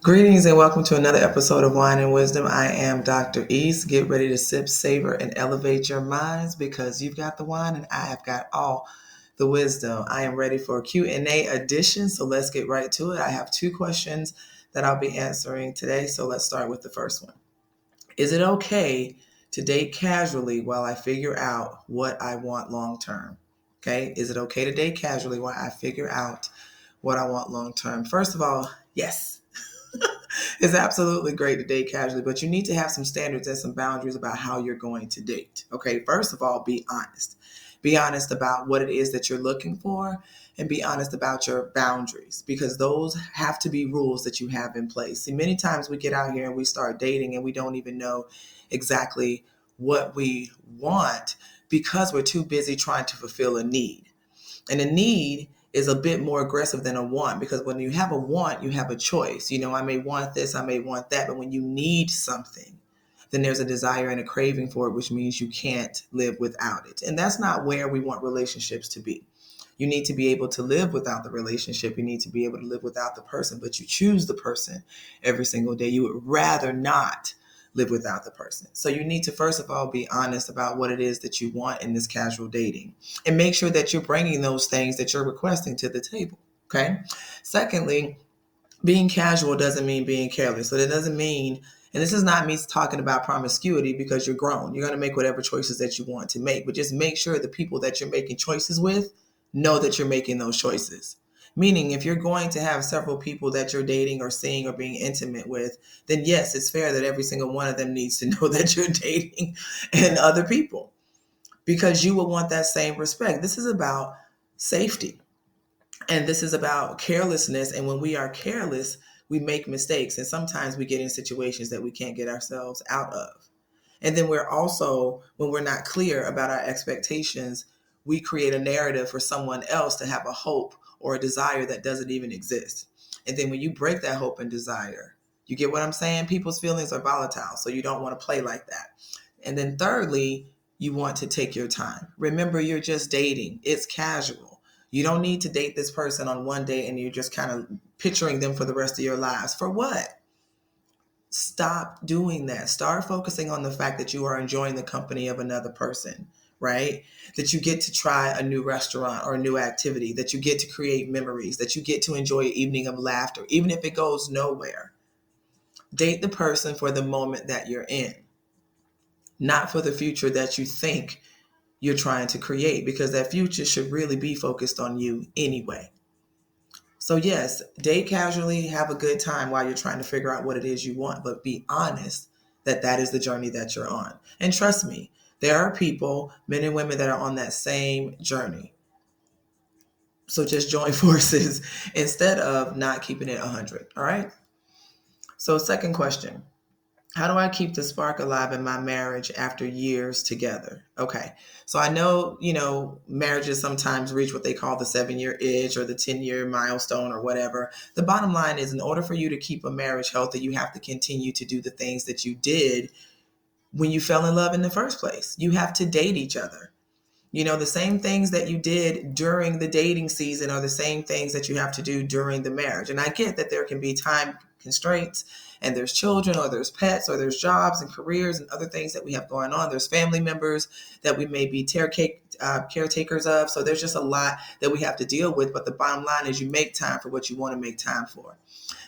Greetings and welcome to another episode of Wine and Wisdom. I am Dr. East. Get ready to sip, savor, and elevate your minds because you've got the wine and I have got all the wisdom. I am ready for a Q&A edition, so let's get right to it. I have two questions that I'll be answering today, so let's start with the first one. Is it okay to date casually while I figure out what I want long term? Okay, is it okay to date casually while I figure out what I want long term? First of all, yes. It's absolutely great to date casually, but you need to have some standards and some boundaries about how you're going to date. Okay, first of all, be honest. Be honest about what it is that you're looking for and be honest about your boundaries because those have to be rules that you have in place. See, many times we get out here and we start dating and we don't even know exactly what we want because we're too busy trying to fulfill a need. And a need is a bit more aggressive than a want because when you have a want, you have a choice. I may want this, I may want that, but when you need something, then there's a desire and a craving for it, which means you can't live without it. And that's not where we want relationships to be. You need to be able to live without the relationship. You need to be able to live without the person, but you choose the person every single day. You would rather not live without the person. So you need to, first of all, be honest about what it is that you want in this casual dating and make sure that you're bringing those things that you're requesting to the table. Okay. Secondly, being casual doesn't mean being careless. So that doesn't mean, and this is not me talking about promiscuity because you're grown. You're going to make whatever choices that you want to make, but just make sure the people that you're making choices with know that you're making those choices. Meaning, if you're going to have several people that you're dating or seeing or being intimate with, then yes, it's fair that every single one of them needs to know that you're dating and other people because you will want that same respect. This is about safety. And this is about carelessness. And when we are careless, we make mistakes. And sometimes we get in situations that we can't get ourselves out of. And then we're also, when we're not clear about our expectations, we create a narrative for someone else to have a hope or a desire that doesn't even exist. And then when you break that hope and desire, you get what I'm saying? People's feelings are volatile. So you don't want to play like that. And then thirdly, you want to take your time. Remember, you're just dating. It's casual. You don't need to date this person on one day and you're just kind of picturing them for the rest of your lives. For what? Stop doing that. Start focusing on the fact that you are enjoying the company of another person, right? That you get to try a new restaurant or a new activity, that you get to create memories, that you get to enjoy an evening of laughter, even if it goes nowhere. Date the person for the moment that you're in, not for the future that you think you're trying to create, because that future should really be focused on you anyway. So yes, date casually, have a good time while you're trying to figure out what it is you want, but be honest that that is the journey that you're on. And trust me, there are people, men and women, that are on that same journey. So just join forces instead of not keeping it 100. All right. So second question. How do I keep the spark alive in my marriage after years together? Okay. So I know, marriages sometimes reach what they call the 7-year itch or the 10-year milestone or whatever. The bottom line is, in order for you to keep a marriage healthy, you have to continue to do the things that you did when you fell in love in the first place. You have to date each other. The same things that you did during the dating season are the same things that you have to do during the marriage. And I get that there can be time constraints and there's children or there's pets or there's jobs and careers and other things that we have going on. There's family members that we may be caretakers of. So there's just a lot that we have to deal with. But the bottom line is you make time for what you want to make time for.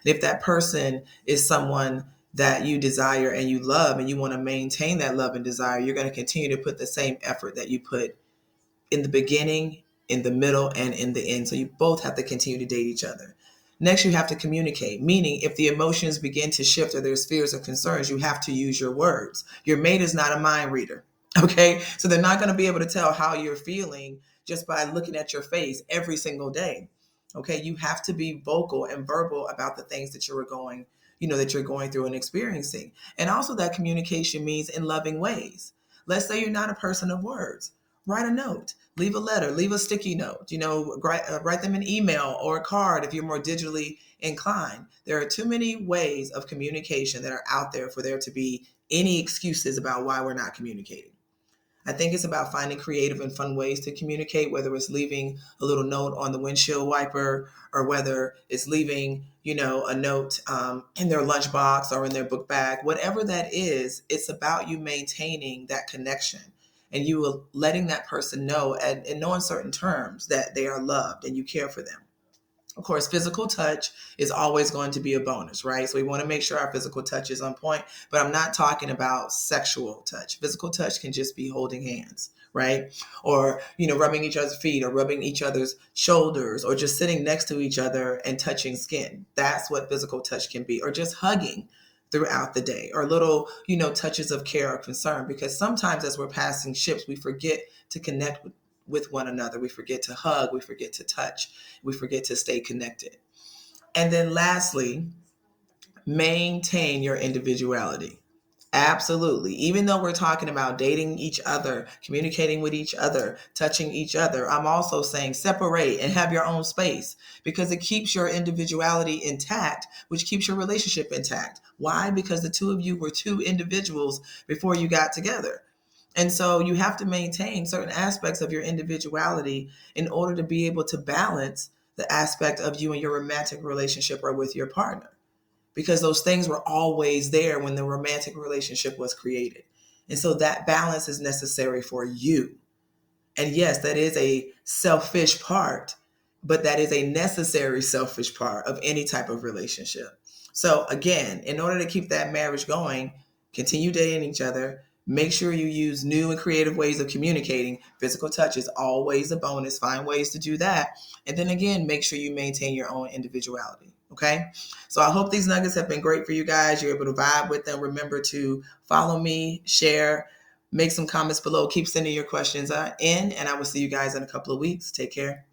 And if that person is someone that you desire and you love and you want to maintain that love and desire, you're going to continue to put the same effort that you put in the beginning, in the middle, and in the end. So you both have to continue to date each other. Next, you have to communicate, meaning if the emotions begin to shift or there's fears or concerns, you have to use your words. Your mate is not a mind reader, okay? So they're not going to be able to tell how you're feeling just by looking at your face every single day, okay? You have to be vocal and verbal about the things that you're going through and experiencing. And also that communication means in loving ways. Let's say you're not a person of words. Write a note, leave a letter, leave a sticky note, write them an email or a card if you're more digitally inclined. There are too many ways of communication that are out there for there to be any excuses about why we're not communicating. I think it's about finding creative and fun ways to communicate, whether it's leaving a little note on the windshield wiper or whether it's leaving, a note in their lunchbox or in their book bag. Whatever that is, it's about you maintaining that connection and you letting that person know and in no uncertain terms that they are loved and you care for them. Of course, physical touch is always going to be a bonus, right? So we want to make sure our physical touch is on point, but I'm not talking about sexual touch. Physical touch can just be holding hands, right? Or, rubbing each other's feet or rubbing each other's shoulders or just sitting next to each other and touching skin. That's what physical touch can be, or just hugging throughout the day or little, touches of care or concern, because sometimes as we're passing ships, we forget to connect with one another. We forget to hug, we forget to touch, we forget to stay connected. And then lastly, maintain your individuality. Absolutely. Even though we're talking about dating each other, communicating with each other, touching each other, I'm also saying separate and have your own space because it keeps your individuality intact, which keeps your relationship intact. Why? Because the two of you were two individuals before you got together. And so you have to maintain certain aspects of your individuality in order to be able to balance the aspect of you and your romantic relationship or with your partner, because those things were always there when the romantic relationship was created. And so that balance is necessary for you. And yes, that is a selfish part, but that is a necessary selfish part of any type of relationship. So again, in order to keep that marriage going, continue dating each other. Make sure you use new and creative ways of communicating. Physical touch is always a bonus. Find ways to do that. And then again, make sure you maintain your own individuality. Okay. So I hope these nuggets have been great for you guys. You're able to vibe with them. Remember to follow me, share, make some comments below. Keep sending your questions in, and I will see you guys in a couple of weeks. Take care.